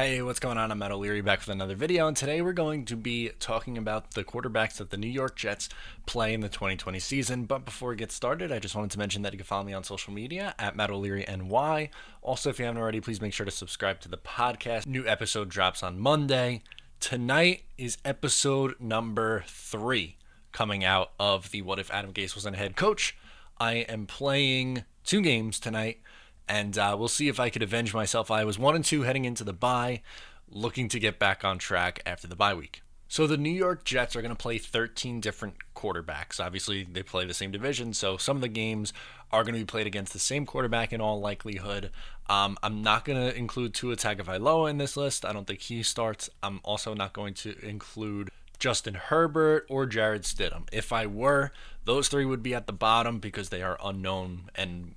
Hey, what's going on? I'm Matt O'Leary back with another video, and today we're going to be talking about the quarterbacks that the New York Jets play in the 2020 season. But before we get started, I just wanted to mention that you can follow me on social media at Matt O'Leary NY. Also, if you haven't already, please make sure to subscribe to the podcast. New episode drops on Monday. Tonight is episode number 3 coming out of the What If Adam Gase Wasn't a Head Coach. I am playing 2 games tonight. And we'll see if I could avenge myself. I was 1-2 heading into the bye, looking to get back on track after the bye week. So the New York Jets are going to play 13 different quarterbacks. Obviously, they play the same division, so some of the games are going to be played against the same quarterback in all likelihood. I'm not going to include Tua Tagovailoa in this list. I don't think he starts. I'm also not going to include Justin Herbert or Jared Stidham. If I were, those 3 would be at the bottom because they are unknown and,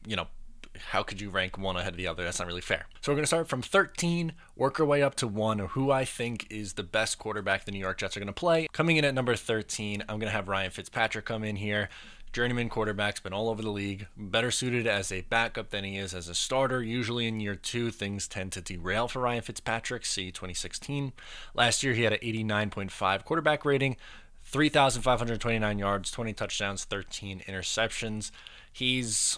how could you rank one ahead of the other? That's not really fair. So we're going to start from 13, work our way up to 1, who I think is the best quarterback the New York Jets are going to play. Coming in at number 13, I'm going to have Ryan Fitzpatrick come in here. Journeyman quarterback's been all over the league, better suited as a backup than he is as a starter. Usually in year 2, things tend to derail for Ryan Fitzpatrick. See 2016. Last year, he had an 89.5 quarterback rating, 3,529 yards, 20 touchdowns, 13 interceptions. He's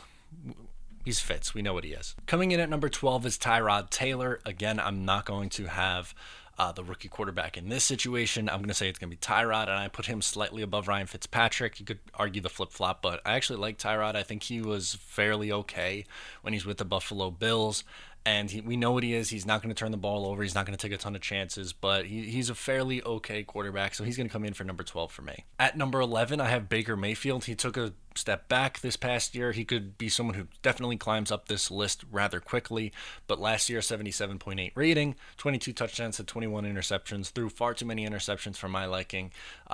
Fitz. We know what he is. Coming in at number 12 is Tyrod Taylor. Again, I'm not going to have the rookie quarterback in this situation. I'm going to say it's going to be Tyrod, and I put him slightly above Ryan Fitzpatrick. You could argue the flip-flop, but I actually like Tyrod. I think he was fairly okay when he's with the Buffalo Bills. And we know what he is. He's not going to turn the ball over. He's not going to take a ton of chances, but he's a fairly okay quarterback, so he's going to come in for number 12 for me. At number 11, I have Baker Mayfield. He took a step back this past year. He could be someone who definitely climbs up this list rather quickly, but last year, 77.8 rating, 22 touchdowns to 21 interceptions, threw far too many interceptions for my liking,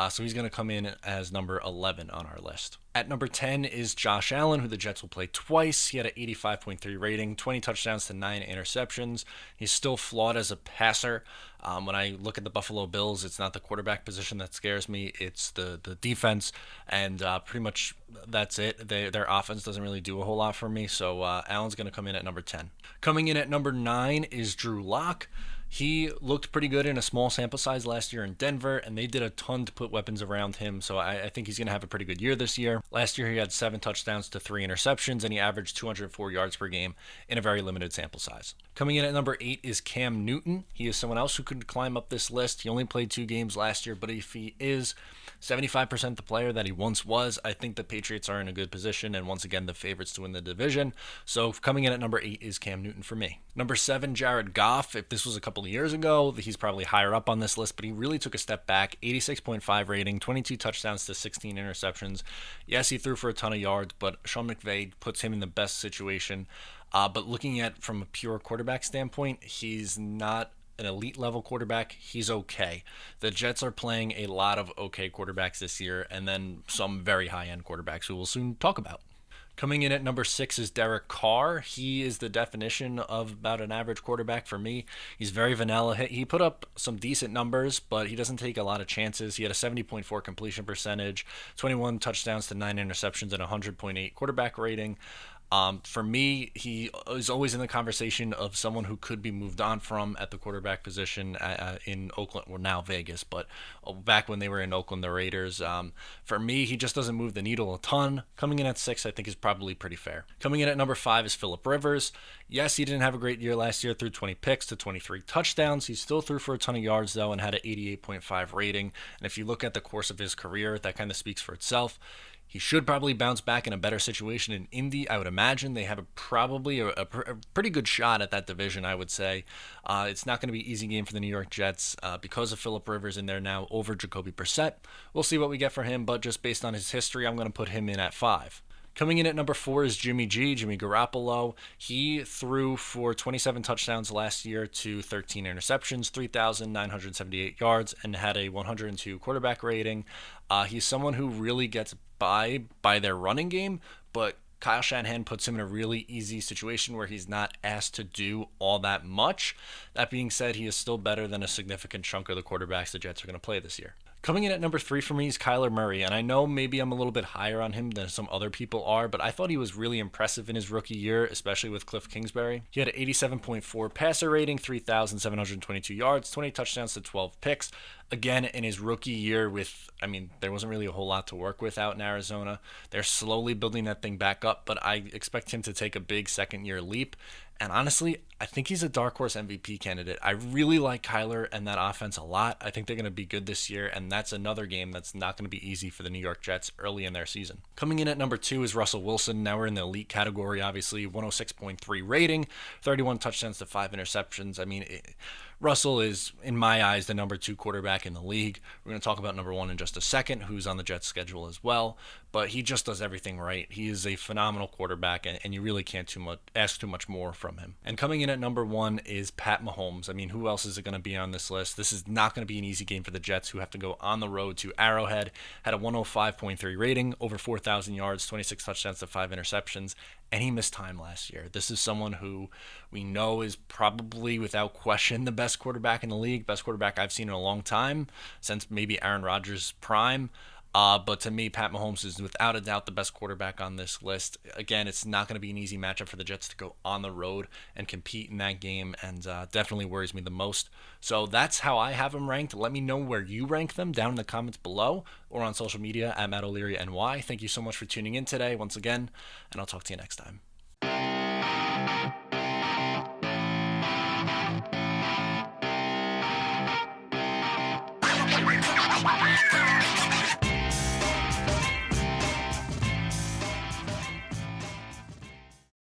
so he's going to come in as number 11 on our list. At number 10 is Josh Allen, who the Jets will play twice. He had an 85.3 rating, 20 touchdowns to 9 interceptions. He's still flawed as a passer. When I look at the Buffalo Bills, it's not the quarterback position that scares me. It's the defense, and pretty much that's it. Their offense doesn't really do a whole lot for me, so Allen's going to come in at number 10. Coming in at number 9 is Drew Locke. He looked pretty good in a small sample size last year in Denver, and they did a ton to put weapons around him, so I think he's going to have a pretty good year this year. Last year, he had 7 touchdowns to 3 interceptions, and he averaged 204 yards per game in a very limited sample size. Coming in at number 8 is Cam Newton. He is someone else who could climb up this list. He only played 2 games last year, but if he is 75% the player that he once was, I think the Patriots are in a good position, and once again, the favorites to win the division. So coming in at number 8 is Cam Newton for me. Number 7, Jared Goff. If this was a couple of years ago, he's probably higher up on this list, but he really took a step back. 86.5 rating, 22 touchdowns to 16 interceptions. Yes, he threw for a ton of yards, but Sean McVay puts him in the best situation. But looking at from a pure quarterback standpoint, he's not an elite level quarterback. He's okay. The Jets are playing a lot of okay quarterbacks this year, and then some very high-end quarterbacks who we'll soon talk about. Coming in at number 6 is Derek Carr. He is the definition of about an average quarterback for me. He's very vanilla. He put up some decent numbers, but he doesn't take a lot of chances. He had a 70.4 completion percentage, 21 touchdowns to 9 interceptions, and 100.8 quarterback rating. For me, he is always in the conversation of someone who could be moved on from at the quarterback position in Oakland, or now Vegas, but back when they were in Oakland, the Raiders. For me, he just doesn't move the needle a ton. Coming in at 6, I think is probably pretty fair. Coming in at number 5 is Phillip Rivers. Yes, he didn't have a great year last year, threw 20 picks to 23 touchdowns. He still threw for a ton of yards, though, and had an 88.5 rating. And if you look at the course of his career, that kind of speaks for itself. He should probably bounce back in a better situation in Indy. I would imagine they have probably a pretty good shot at that division, I would say. It's not going to be an easy game for the New York Jets because of Phillip Rivers in there now over Jacoby Brissett. We'll see what we get for him, but just based on his history, I'm going to put him in at 5. Coming in at number 4 is Jimmy Garoppolo. He threw for 27 touchdowns last year to 13 interceptions, 3,978 yards, and had a 102 quarterback rating. He's someone who really gets by their running game, but Kyle Shanahan puts him in a really easy situation where he's not asked to do all that much. That being said, he is still better than a significant chunk of the quarterbacks the Jets are going to play this year. Coming in at number 3 for me is Kyler Murray, and I know maybe I'm a little bit higher on him than some other people are, but I thought he was really impressive in his rookie year, especially with Cliff Kingsbury. He had an 87.4 passer rating, 3,722 yards, 20 touchdowns to 12 picks. Again, in his rookie year there wasn't really a whole lot to work with out in Arizona. They're slowly building that thing back up, but I expect him to take a big second-year leap. And honestly, I think he's a dark horse MVP candidate. I really like Kyler and that offense a lot. I think they're going to be good this year, and that's another game that's not going to be easy for the New York Jets early in their season. Coming in at number 2 is Russell Wilson. Now we're in the elite category, obviously. 106.3 rating, 31 touchdowns to 5 interceptions. Russell is, in my eyes, the number 2 quarterback in the league. We're going to talk about number 1 in just a second, who's on the Jets schedule as well. But he just does everything right. He is a phenomenal quarterback, and you really can't ask too much more from him. And coming in at number 1 is Pat Mahomes. Who else is it going to be on this list? This is not going to be an easy game for the Jets, who have to go on the road to Arrowhead. Had a 105.3 rating, over 4,000 yards, 26 touchdowns to 5 interceptions, and he missed time last year. This is someone who we know is probably, without question, the best quarterback in the league, best quarterback I've seen in a long time, since maybe Aaron Rodgers' prime. But to me, Pat Mahomes is without a doubt the best quarterback on this list. Again, it's not going to be an easy matchup for the Jets to go on the road and compete in that game, and definitely worries me the most. So that's how I have them ranked. Let me know where you rank them down in the comments below or on social media at Matt O'Leary NY. Thank you so much for tuning in today once again, and I'll talk to you next time.